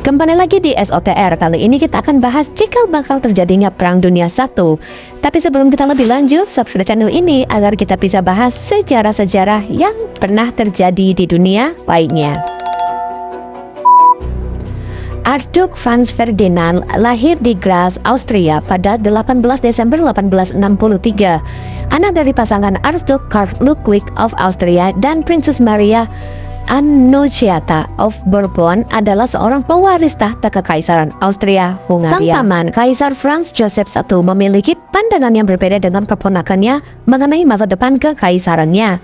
Kembali lagi di SOTR. Kali ini kita akan bahas cikal bakal terjadinya Perang Dunia I. Tapi sebelum kita lebih lanjut, subscribe channel ini agar kita bisa bahas sejarah-sejarah yang pernah terjadi di dunia lainnya. Archduke Franz Ferdinand lahir di Graz, Austria pada 18 Desember 1863. Anak dari pasangan Archduke Karl Ludwig of Austria dan Princess Maria Annunziata of Bourbon adalah seorang pewaris tahta Kekaisaran Austria-Hungaria. Sang paman, Kaisar Franz Joseph I, memiliki pandangan yang berbeda dengan keponakannya mengenai masa depan kekaisarannya.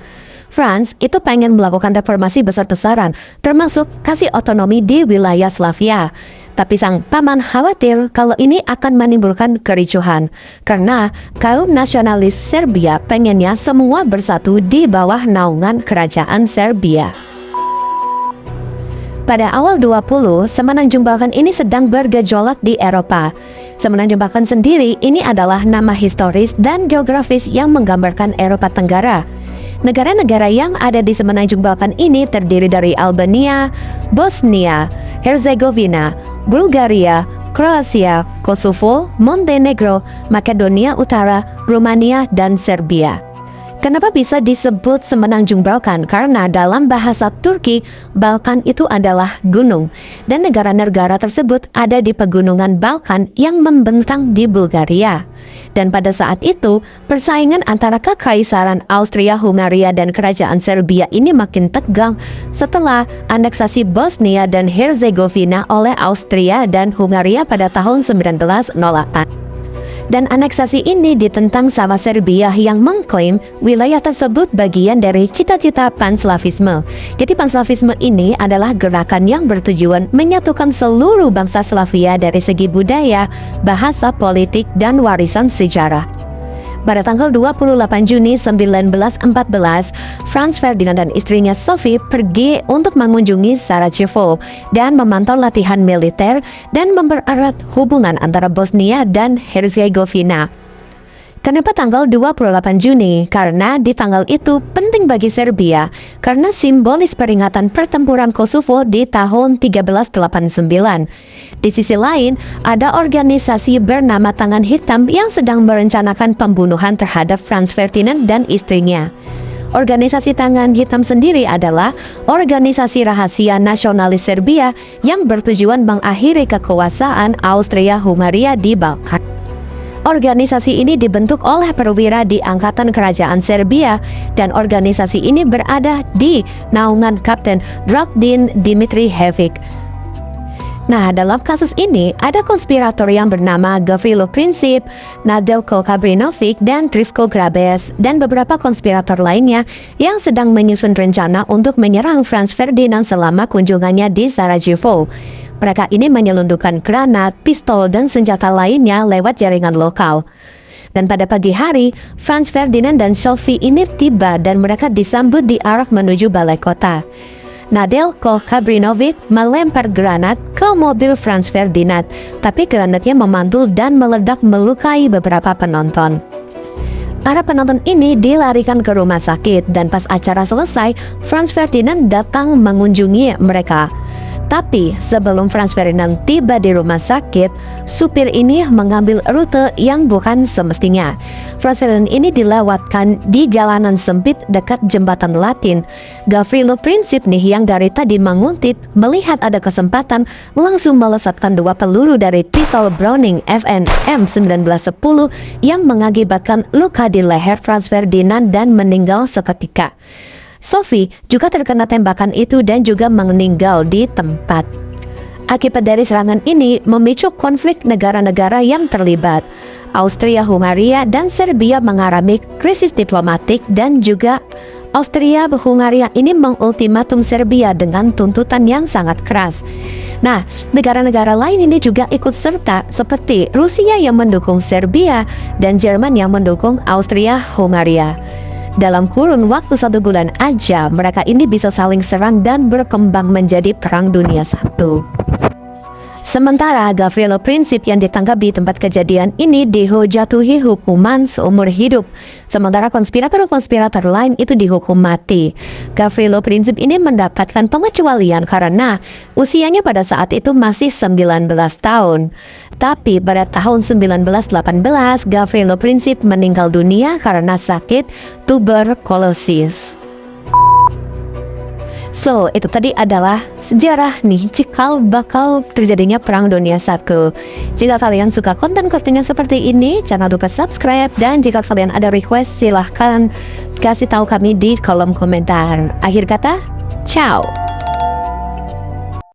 Franz itu pengen melakukan reformasi besar-besaran, termasuk kasih otonomi di wilayah Slavia. Tapi sang paman khawatir kalau ini akan menimbulkan kericuhan, karena kaum nasionalis Serbia pengennya semua bersatu di bawah naungan kerajaan Serbia. Pada awal 20, Semenanjung Balkan ini sedang bergejolak di Eropa. Semenanjung Balkan sendiri ini adalah nama historis dan geografis yang menggambarkan Eropa Tenggara. Negara-negara yang ada di Semenanjung Balkan ini terdiri dari Albania, Bosnia, Herzegovina, Bulgaria, Kroasia, Kosovo, Montenegro, Makedonia Utara, Rumania, dan Serbia. Kenapa bisa disebut Semenanjung Balkan? Karena dalam bahasa Turki, Balkan itu adalah gunung, dan negara-negara tersebut ada di pegunungan Balkan yang membentang di Bulgaria. Dan pada saat itu, persaingan antara Kekaisaran Austria-Hungaria dan Kerajaan Serbia ini makin tegang setelah aneksasi Bosnia dan Herzegovina oleh Austria dan Hungaria pada tahun 1908. Dan aneksasi ini ditentang sama Serbia yang mengklaim wilayah tersebut bagian dari cita-cita Panslavisme. Jadi Panslavisme ini adalah gerakan yang bertujuan menyatukan seluruh bangsa Slavia dari segi budaya, bahasa, politik, dan warisan sejarah. Pada tanggal 28 Juni 1914, Franz Ferdinand dan istrinya Sophie pergi untuk mengunjungi Sarajevo dan memantau latihan militer dan mempererat hubungan antara Bosnia dan Herzegovina. Kenapa tanggal 28 Juni? Karena di tanggal itu penting bagi Serbia karena simbolis peringatan pertempuran Kosovo di tahun 1389. Di sisi lain, ada organisasi bernama Tangan Hitam yang sedang merencanakan pembunuhan terhadap Franz Ferdinand dan istrinya. Organisasi Tangan Hitam sendiri adalah organisasi rahasia nasionalis Serbia yang bertujuan mengakhiri kekuasaan Austria-Hungaria di Balkan. Organisasi ini dibentuk oleh perwira di Angkatan Kerajaan Serbia dan organisasi ini berada di naungan Kapten Dragutin Dimitrijevic. Nah, dalam kasus ini ada konspirator yang bernama Gavrilo Princip, Nedeljko Kabrinovic, dan Trifko Grabes, dan beberapa konspirator lainnya yang sedang menyusun rencana untuk menyerang Franz Ferdinand selama kunjungannya di Sarajevo. Mereka ini menyelundupkan granat, pistol, dan senjata lainnya lewat jaringan lokal. Dan pada pagi hari, Franz Ferdinand dan Sophie ini tiba dan mereka disambut di arah menuju balai kota. Nedeljko Kabrinovic melempar granat ke mobil Franz Ferdinand, tapi granatnya memantul dan meledak melukai beberapa penonton. Para penonton ini dilarikan ke rumah sakit dan pas acara selesai, Franz Ferdinand datang mengunjungi mereka. Tapi sebelum Franz Ferdinand tiba di rumah sakit, supir ini mengambil rute yang bukan semestinya. Franz Ferdinand ini dilewatkan di jalanan sempit dekat jembatan Latin. Gavrilo Princip nih yang dari tadi menguntit, melihat ada kesempatan, langsung melesatkan 2 peluru dari pistol Browning FN M1910 yang mengakibatkan luka di leher Franz Ferdinand dan meninggal seketika. Sophie juga terkena tembakan itu dan juga meninggal di tempat. Akibat dari serangan ini memicu konflik negara-negara yang terlibat. Austria-Hungaria dan Serbia mengalami krisis diplomatik dan juga Austria-Hungaria ini mengultimatum Serbia dengan tuntutan yang sangat keras. Nah, negara-negara lain ini juga ikut serta seperti Rusia yang mendukung Serbia dan Jerman yang mendukung Austria-Hungaria. Dalam kurun waktu 1 bulan aja, mereka ini bisa saling serang dan berkembang menjadi Perang Dunia I. Sementara Gavrilo Princip yang ditangkap di tempat kejadian ini dijatuhi hukuman seumur hidup. Sementara konspirator-konspirator lain itu dihukum mati. Gavrilo Princip ini mendapatkan pengecualian karena usianya pada saat itu masih 19 tahun. Tapi pada tahun 1918 Gavrilo Princip meninggal dunia karena sakit tuberkulosis. So, itu tadi adalah sejarah nih cikal bakal terjadinya Perang Dunia I. Jika kalian suka konten-konten yang seperti ini, jangan lupa subscribe. Dan jika kalian ada request, silahkan kasih tahu kami di kolom komentar. Akhir kata, ciao!